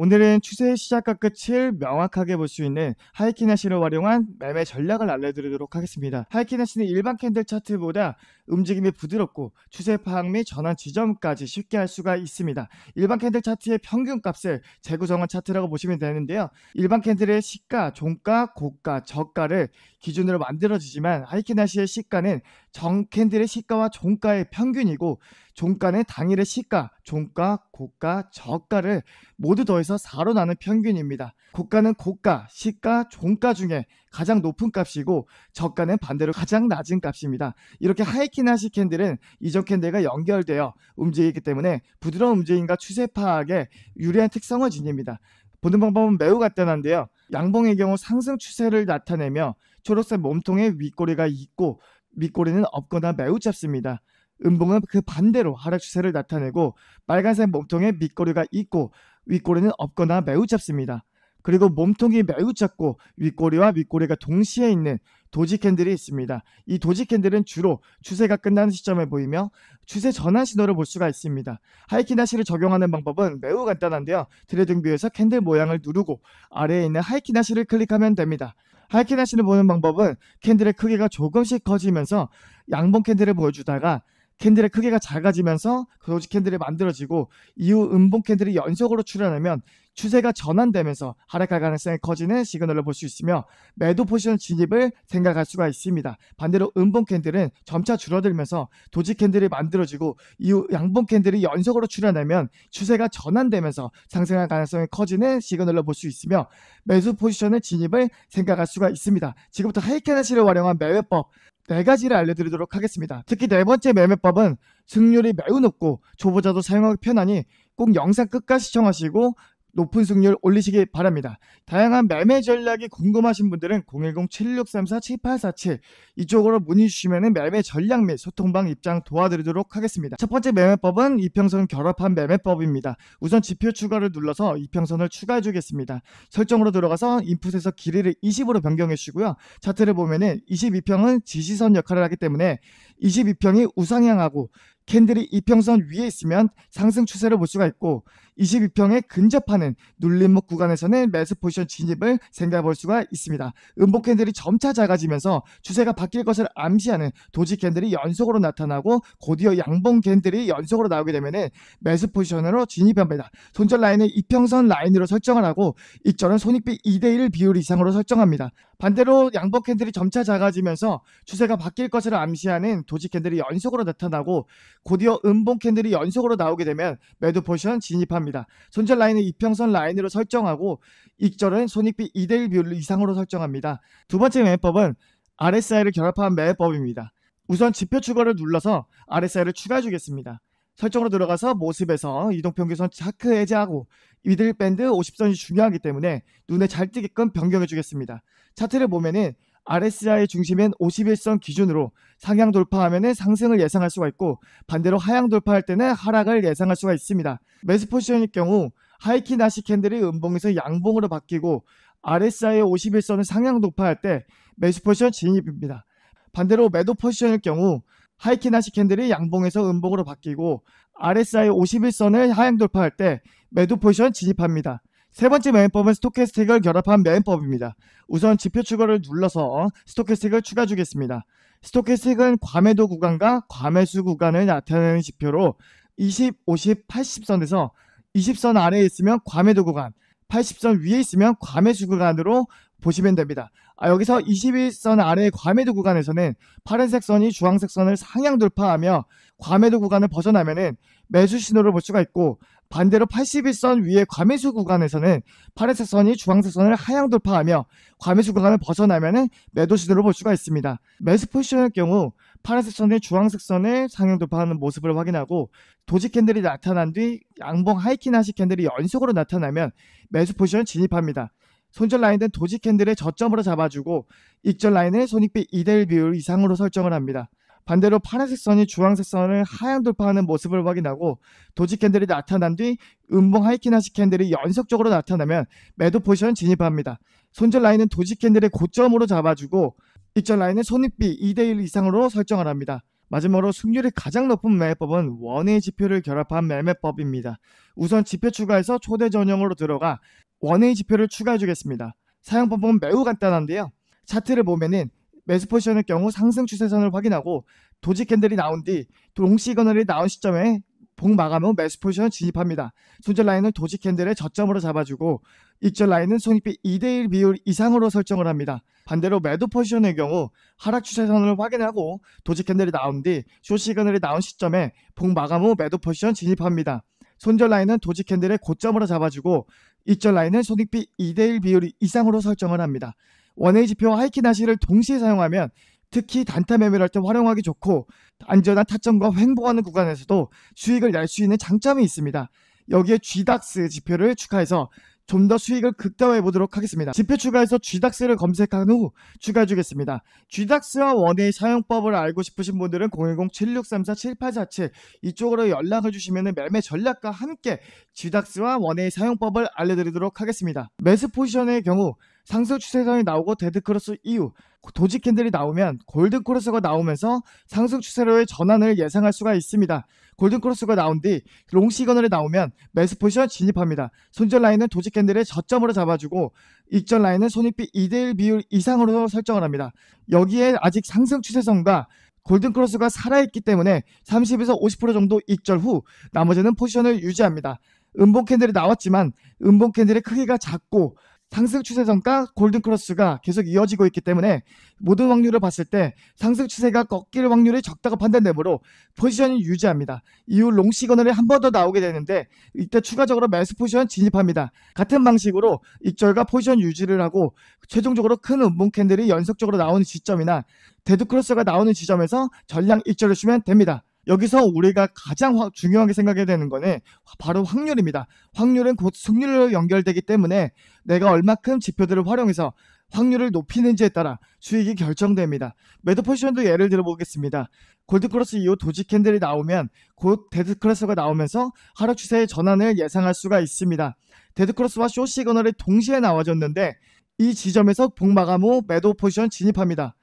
오늘은 추세의 시작과 끝을 명확하게 볼 수 있는 하이키나시를 활용한 매매 전략을 알려드리도록 하겠습니다. 하이키나시는 일반 캔들 차트보다 움직임이 부드럽고 추세 파악 및 전환 지점까지 쉽게 할 수가 있습니다. 일반 캔들 차트의 평균값을 재구성한 차트라고 보시면 되는데요. 일반 캔들의 시가, 종가, 고가, 저가를 기준으로 만들어지지만 하이키나시의 시가는 정 캔들의 시가와 종가의 평균이고, 종가는 당일의 시가, 종가, 고가, 저가를 모두 더해서 4로 나눈 평균입니다. 고가는 고가, 시가, 종가 중에 가장 높은 값이고, 저가는 반대로 가장 낮은 값입니다. 이렇게 하이키나시 캔들은 이전 캔들과 연결되어 움직이기 때문에 부드러운 움직임과 추세 파악에 유리한 특성을 지닙니다. 보는 방법은 매우 간단한데요. 양봉의 경우 상승 추세를 나타내며 초록색 몸통에 윗꼬리가 있고 밑꼬리는 없거나 매우 짧습니다. 음봉은 그 반대로 하락 추세를 나타내고 빨간색 몸통에 밑꼬리가 있고 윗꼬리는 없거나 매우 짧습니다. 그리고 몸통이 매우 작고 윗꼬리와 밑꼬리가 동시에 있는 도지 캔들이 있습니다. 이 도지 캔들은 주로 추세가 끝나는 시점에 보이며 추세 전환 신호를 볼 수가 있습니다. 하이키나시를 적용하는 방법은 매우 간단한데요. 트레이딩 뷰에서 캔들 모양을 누르고 아래에 있는 하이키나시를 클릭하면 됩니다. 하이키나시를 보는 방법은 캔들의 크기가 조금씩 커지면서 양봉 캔들을 보여주다가 캔들의 크기가 작아지면서 도지 캔들이 만들어지고 이후 음봉 캔들이 연속으로 출현하면 추세가 전환되면서 하락할 가능성이 커지는 시그널을 볼 수 있으며 매도 포지션 진입을 생각할 수가 있습니다. 반대로 음봉 캔들은 점차 줄어들면서 도지 캔들이 만들어지고 이후 양봉 캔들이 연속으로 출현하면 추세가 전환되면서 상승할 가능성이 커지는 시그널을 볼 수 있으며 매수 포지션의 진입을 생각할 수가 있습니다. 지금부터 하이키나시를 활용한 매매법 4가지를 알려드리도록 하겠습니다. 특히 4번째 매매법은 승률이 매우 높고 초보자도 사용하기 편하니 꼭 영상 끝까지 시청하시고 높은 승률 올리시기 바랍니다. 다양한 매매 전략이 궁금하신 분들은 010-7634-7847 이쪽으로 문의 주시면 매매 전략 및 소통방 입장 도와드리도록 하겠습니다. 첫 번째 매매법은 이평선 결합한 매매법입니다. 우선 지표 추가를 눌러서 이평선을 추가해 주겠습니다. 설정으로 들어가서 인풋에서 길이를 20으로 변경해 주시고요. 차트를 보면은 22평은 지지선 역할을 하기 때문에 22평이 우상향하고 캔들이 이평선 위에 있으면 상승 추세를 볼 수가 있고 22평에 근접하는 눌림목 구간에서는 매수 포지션 진입을 생각해 볼 수가 있습니다. 음봉 캔들이 점차 작아지면서 추세가 바뀔 것을 암시하는 도지 캔들이 연속으로 나타나고 곧이어 양봉 캔들이 연속으로 나오게 되면 매수 포지션으로 진입합니다. 손절 라인을 이평선 라인으로 설정을 하고 익절은 손익비 2대1 비율 이상으로 설정합니다. 반대로 양봉 캔들이 점차 작아지면서 추세가 바뀔 것을 암시하는 도지 캔들이 연속으로 나타나고 곧이어 음봉 캔들이 연속으로 나오게 되면 매도 포지션 진입합니다. 손절 라인을 이평선 라인으로 설정하고 익절은 손익비 2대1 비율 이상으로 설정합니다. 두 번째 매매법은 RSI를 결합한 매매법입니다. 우선 지표 추가를 눌러서 RSI를 추가해 주겠습니다. 설정으로 들어가서 모습에서 이동평균선 차크 해제하고 미들밴드 50선이 중요하기 때문에 눈에 잘 띄게끔 변경해 주겠습니다. 차트를 보면은 RSI의 중심인 51선 기준으로 상향 돌파하면 상승을 예상할 수가 있고 반대로 하향 돌파할 때는 하락을 예상할 수가 있습니다. 매수 포지션일 경우 하이키나시 캔들이 음봉에서 양봉으로 바뀌고 RSI의 51선을 상향 돌파할 때 매수 포지션 진입입니다. 반대로 매도 포지션일 경우 하이키나시 캔들이 양봉에서 음봉으로 바뀌고 RSI 51선을 하향 돌파할 때 매도 포지션 진입합니다. 세 번째 매매법은 스토캐스틱을 결합한 매매법입니다. 우선 지표 추가를 눌러서 스토캐스틱을 추가 주겠습니다. 스토캐스틱은 과매도 구간과 과매수 구간을 나타내는 지표로 20, 50, 80선에서 20선 아래에 있으면 과매도 구간, 80선 위에 있으면 과매수 구간으로 보시면 됩니다. 여기서 21선 아래의 과매도 구간에서는 파란색 선이 주황색 선을 상향 돌파하며 과매도 구간을 벗어나면은 매수 신호를 볼 수가 있고 반대로 81선 위의 과매수 구간에서는 파란색 선이 주황색 선을 하향 돌파하며 과매수 구간을 벗어나면은 매도 신호를 볼 수가 있습니다. 매수 포지션의 경우 파란색 선이 주황색 선을 상향 돌파하는 모습을 확인하고 도지 캔들이 나타난 뒤 양봉 하이키나시 캔들이 연속으로 나타나면 매수 포지션 진입합니다. 손절 라인은 도지 캔들의 저점으로 잡아주고 익절 라인을 손익비 2대1 비율 이상으로 설정을 합니다. 반대로 파란색 선이 주황색 선을 하향 돌파하는 모습을 확인하고 도지 캔들이 나타난 뒤 음봉 하이키나시 캔들이 연속적으로 나타나면 매도 포지션 진입합니다. 손절 라인은 도지 캔들의 고점으로 잡아주고 익절 라인은 손익비 2대1 이상으로 설정을 합니다. 마지막으로 승률이 가장 높은 매매법은 원웨이 지표를 결합한 매매법입니다. 우선 지표 추가해서 초대 전형으로 들어가 원웨이 지표를 추가해 주겠습니다. 사용 방법은 매우 간단한데요. 차트를 보면은 매수 포지션의 경우 상승 추세선을 확인하고 도지 캔들이 나온 뒤 롱 시그널이 나온 시점에 봉 마감 후 매수 포지션 진입합니다. 손절 라인은 도지 캔들의 저점으로 잡아주고 익절 라인은 손익비 2대1 비율 이상으로 설정을 합니다. 반대로 매도 포지션의 경우 하락 추세선을 확인하고 도지 캔들이 나온 뒤 숏 시그널이 나온 시점에 봉 마감 후 매도 포지션 진입합니다. 손절 라인은 도지 캔들의 고점으로 잡아주고 익절 라인은 손익비 2대1 비율 이상으로 설정을 합니다. 원웨이 지표와 하이키 나시를 동시에 사용하면 특히 단타 매매를 할 때 활용하기 좋고 안전한 타점과 횡보하는 구간에서도 수익을 낼 수 있는 장점이 있습니다. 여기에 GDAX 지표를 추가해서 좀 더 수익을 극대화해 보도록 하겠습니다. 지표 추가해서 GDAX를 검색한 후 추가해 주겠습니다. GDAX와 원웨이 사용법을 알고 싶으신 분들은 010-7634-7847 이쪽으로 연락을 주시면 매매 전략과 함께 GDAX와 원웨이 사용법을 알려드리도록 하겠습니다. 매수 포지션의 경우 상승 추세선이 나오고 데드크로스 이후 도지 캔들이 나오면 골든크로스가 나오면서 상승 추세로의 전환을 예상할 수가 있습니다. 골든크로스가 나온 뒤 롱 시그널이 나오면 매수 포지션 진입합니다. 손절 라인은 도지 캔들의 저점으로 잡아주고 익절 라인은 손익비 2대1 비율 이상으로 설정을 합니다. 여기에 아직 상승 추세선과 골든크로스가 살아있기 때문에 30에서 50% 정도 익절 후 나머지는 포지션을 유지합니다. 음봉 캔들이 나왔지만 음봉 캔들의 크기가 작고 상승 추세선과 골든크로스가 계속 이어지고 있기 때문에 모든 확률을 봤을 때 상승 추세가 꺾일 확률이 적다고 판단되므로 포지션을 유지합니다. 이후 롱 시그널이 한 번 더 나오게 되는데 이때 추가적으로 매수 포지션 진입합니다. 같은 방식으로 익절과 포지션 유지를 하고 최종적으로 큰 음봉 캔들이 연속적으로 나오는 지점이나 데드크로스가 나오는 지점에서 전량 익절을 주면 됩니다. 여기서 우리가 가장 중요하게 생각해야 되는 거는 바로 확률입니다. 확률은 곧 승률로 연결되기 때문에 내가 얼마큼 지표들을 활용해서 확률을 높이는지에 따라 수익이 결정됩니다. 매도 포지션도 예를 들어 보겠습니다. 골드크로스 이후 도지 캔들이 나오면 곧 데드크로스가 나오면서 하락 추세의 전환을 예상할 수가 있습니다. 데드크로스와 숏 시그널이 동시에 나와줬는데 이 지점에서 봉 마감 후 매도 포지션 진입합니다.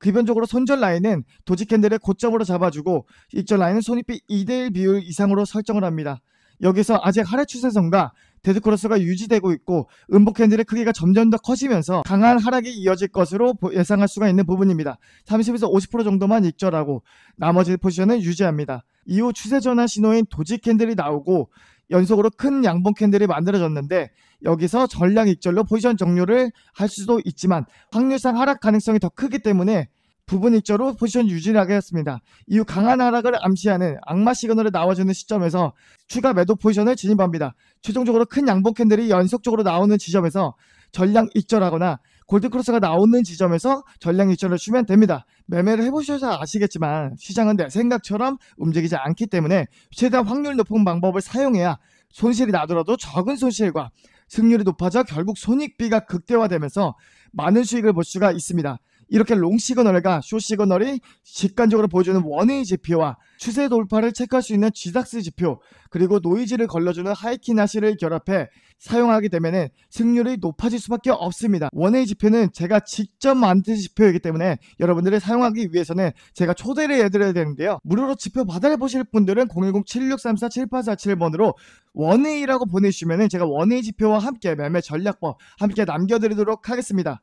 기본적으로 손절 라인은 도지 캔들의 고점으로 잡아주고 익절 라인은 손익비 2대1 비율 이상으로 설정을 합니다. 여기서 아직 하락 추세선과 데드크로스가 유지되고 있고 음봉 캔들의 크기가 점점 더 커지면서 강한 하락이 이어질 것으로 예상할 수가 있는 부분입니다. 30에서 50% 정도만 익절하고 나머지 포지션을 유지합니다. 이후 추세 전환 신호인 도지 캔들이 나오고 연속으로 큰 양봉 캔들이 만들어졌는데 여기서 전량 익절로 포지션 종료를 할 수도 있지만 확률상 하락 가능성이 더 크기 때문에 부분 익절로 포지션 유지를 하겠습니다. 이후 강한 하락을 암시하는 악마 시그널이 나와주는 시점에서 추가 매도 포지션을 진입합니다. 최종적으로 큰 양봉 캔들이 연속적으로 나오는 지점에서 전량 익절하거나 골드크로스가 나오는 지점에서 전량 익절을 주면 됩니다. 매매를 해보셔서 아시겠지만 시장은 내 생각처럼 움직이지 않기 때문에 최대한 확률 높은 방법을 사용해야 손실이 나더라도 적은 손실과 승률이 높아져 결국 손익비가 극대화되면서 많은 수익을 볼 수가 있습니다. 이렇게 롱 시그널과 숏 시그널이 직관적으로 보여주는 원웨이 지표와 추세 돌파를 체크할 수 있는 GDAX 지표 그리고 노이즈를 걸러주는 하이키 나시를 결합해 사용하게 되면 승률이 높아질 수밖에 없습니다. 원웨이 지표는 제가 직접 만든 지표이기 때문에 여러분들이 사용하기 위해서는 제가 초대를 해드려야 되는데요. 무료로 지표 받아보실 분들은 010-7634-7847번으로 원웨이라고 보내주시면 제가 원웨이 지표와 함께 매매 전략법 함께 남겨드리도록 하겠습니다.